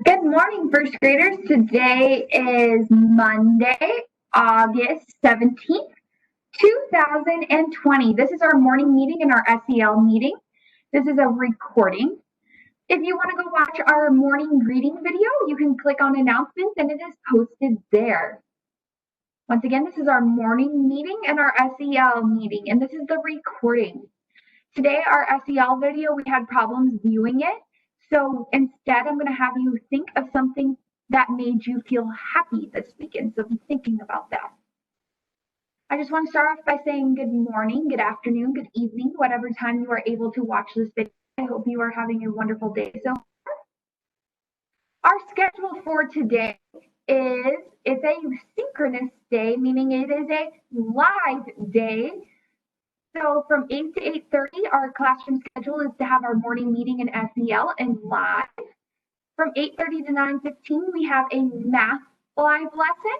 Good morning, first graders. Today is Monday, August 17th, 2020. This is our morning meeting and our SEL meeting. This is a recording. If you want to go watch our morning greeting video, you can click on announcements and it is posted there. Once again, this is our morning meeting and our SEL meeting, and this is the recording. Today, our SEL video, we had problems viewing it. So instead, I'm going to have you think of something that made you feel happy this weekend. So be thinking about that. I just want to start off by saying good morning, good afternoon, good evening, whatever time you are able to watch this video. I hope you are having a wonderful day. So our schedule for today is it's a synchronous day, meaning it is a live day. So from 8 to 8:30, our classroom schedule is to have our morning meeting in SEL and live. From 8:30 to 9:15, we have a math live lesson.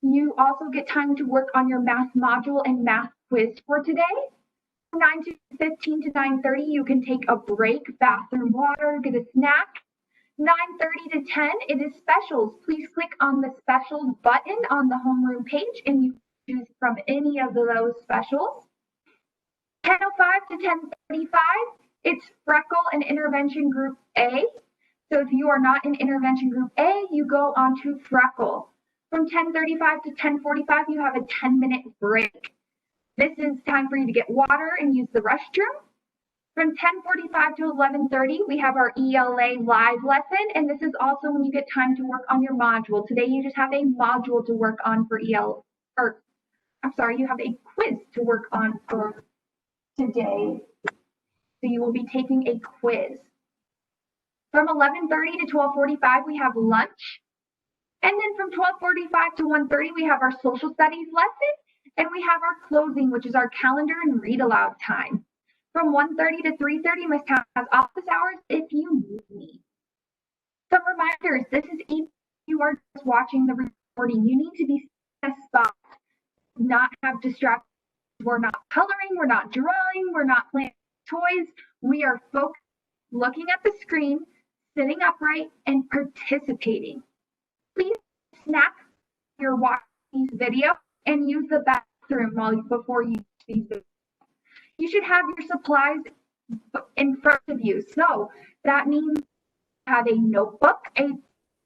You also get time to work on your math module and math quiz for today. From 9:15 to 9:30, you can take a break, bathroom water, get a snack. 9:30 to 10, it is specials. Please click on the specials button on the homeroom page and you can choose from any of those specials. 10:05 to 10:35, it's Freckle and Intervention Group A. So if you are not in Intervention Group A, you go on to Freckle. From 10:35 to 10:45, you have a 10-minute break. This is time for you to get water and use the restroom. From 10:45 to 11:30, we have our ELA live lesson, and this is also when you get time to work on your module. Today, you just have a module to work on for you have a quiz to work on for today. So you will be taking a quiz. From 11:30 to 12:45, we have lunch. And then from 12:45 to 1:30, we have our social studies lesson. And we have our closing, which is our calendar and read aloud time. From 1:30 to 3:30, Ms. Town has office hours if you need me. Some reminders, this is if you are just watching the recording. You need to be in a spot, not have distractions. We're not coloring, we're not drawing, we're not playing toys. We are focused, looking at the screen, sitting upright, and participating. Please snack your watching these videos and use the bathroom before you use these videos. You should have your supplies in front of you. So that means have a notebook, a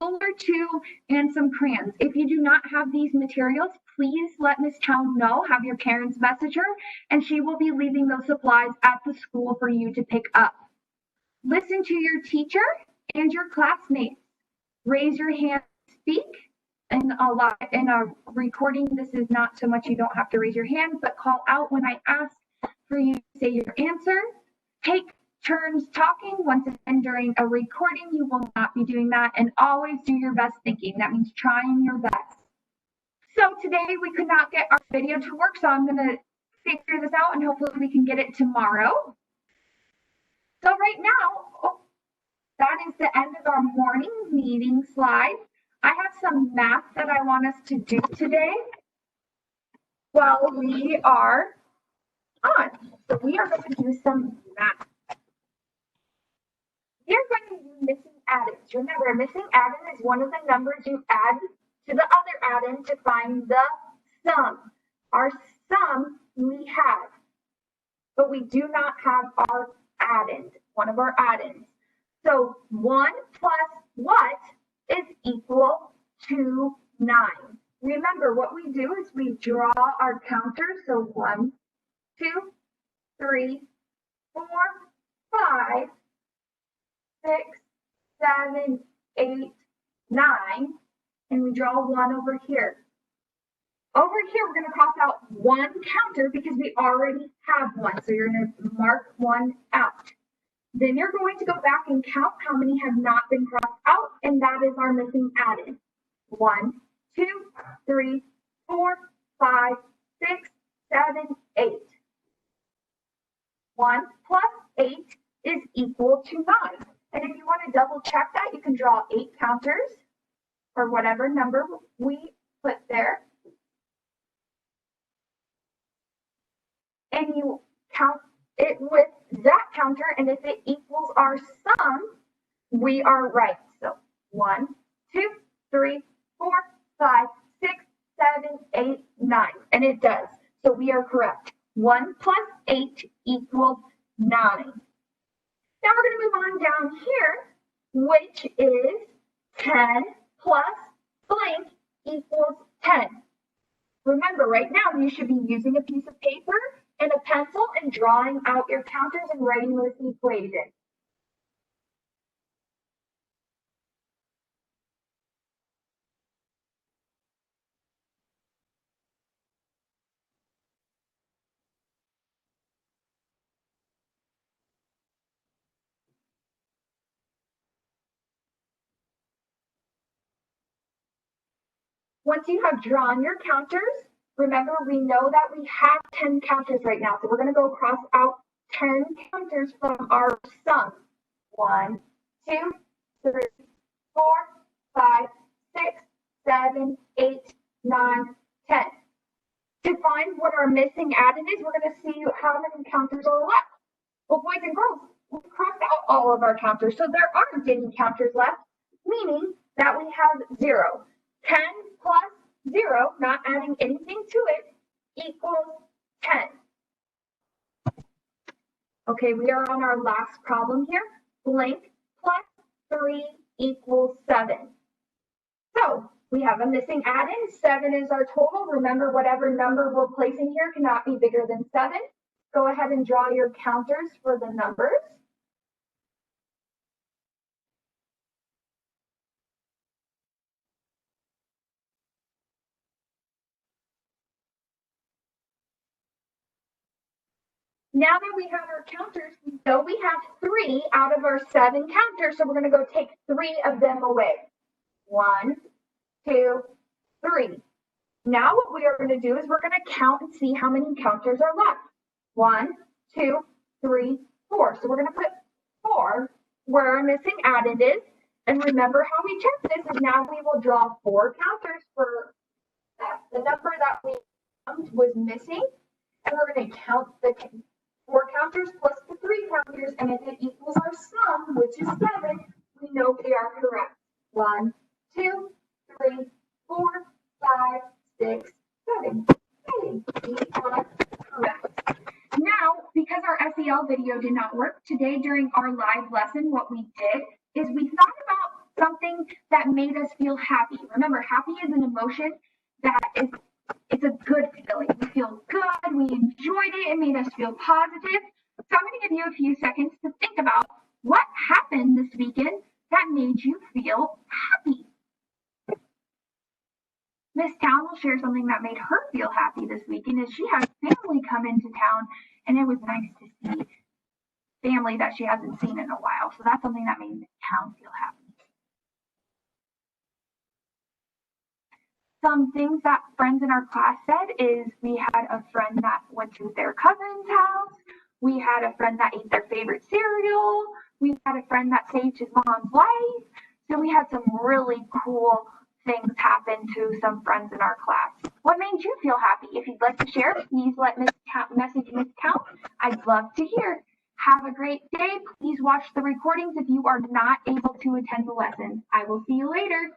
ruler or two, and some crayons. If you do not have these materials, please let Ms. Chow know, have your parents message her, and she will be leaving those supplies at the school for you to pick up. Listen to your teacher and your classmates. Raise your hand to speak. In a recording, this is not so much you don't have to raise your hand, but call out when I ask for you to say your answer. Take turns talking. Once again, during a recording, you will not be doing that, and always do your best thinking. That means trying your best. So today we could not get our video to work, so I'm going to figure this out and hopefully we can get it tomorrow. So right now, that is the end of our morning meeting slide. I have some math that I want us to do today while we are on. So we are going to do some math. We are going to do missing addends. Remember, missing addend is one of the numbers you add to the other addend to find the sum. Our sum we have, but we do not have our addend, one of our addends. So 1 plus what is equal to 9. Remember, what we do is we draw our counter. So 1, 2, 3, 4, 5, 6, 7, 8, 9, and we draw 1 over here. Over here, we're going to cross out 1 counter because we already have 1. So you're going to mark 1 out. Then you're going to go back and count how many have not been crossed out, and that is our missing addend. 1, 2, 3, 4, 5, 6, 7, 8. 1 plus 8 is equal to 9. And if you want to double check that, you can draw 8 counters or whatever number we put there. And you count it with that counter, and if it equals our sum, We are right. So 1, 2, 3, 4, 5, 6, 7, 8, 9. And it does. So we are correct. 1 plus 8 equals 9. Now we're going to move on down here, which is 10 plus blank equals 10. Remember, right now you should be using a piece of paper and a pencil and drawing out your counters and writing this equation. Once you have drawn your counters, remember we know that we have 10 counters right now. So we're going to go cross out 10 counters from our sum. 1, 2, 3, 4, 5, 6, 7, 8, 9, 10. To find what our missing added is, we're going to see how many counters are left. Well, boys and girls, we crossed out all of our counters, so there aren't any counters left, meaning that we have 0. 10 plus 0, not adding anything to it, equals 10. Okay, we are on our last problem here. Blank plus 3 equals 7. So we have a missing add-in. 7 is our total. Remember, whatever number we're placing here cannot be bigger than 7. Go ahead and draw your counters for the numbers. Now that we have our counters, we know we have 3 out of our 7 counters, so we're going to go take 3 of them away. 1, 2, 3. Now what we are going to do is we're going to count and see how many counters are left. 1, 2, 3, 4. So we're going to put 4 where our missing added is. And remember how we check this is now we will draw 4 counters for the number that we found was missing. And we're going to count the 4 counters plus the 3 counters. And if it equals our sum, which is 7, we know we are correct. 1, 2, 3, 4, 5, 6, 7. We are correct. Now, because our SEL video did not work, today during our live lesson, what we did is we thought about something that made us feel happy. Remember, happy is an emotion that it's a good feeling. We feel good, we enjoyed it, it made us feel positive. So I'm going to give you a few seconds to think about what happened this weekend that made you feel happy. Miss Town will share something that made her feel happy this weekend as she had family come into town, and it was nice to see family that she hasn't seen in a while. So that's something that made Miss Town feel happy. Some things that friends in our class said is we had a friend that went to their cousin's house. We had a friend that ate their favorite cereal. We had a friend that saved his mom's life. So we had some really cool things happen to some friends in our class. What made you feel happy? If you'd like to share, please let message Miss Count. I'd love to hear. Have a great day. Please watch the recordings if you are not able to attend the lesson. I will see you later.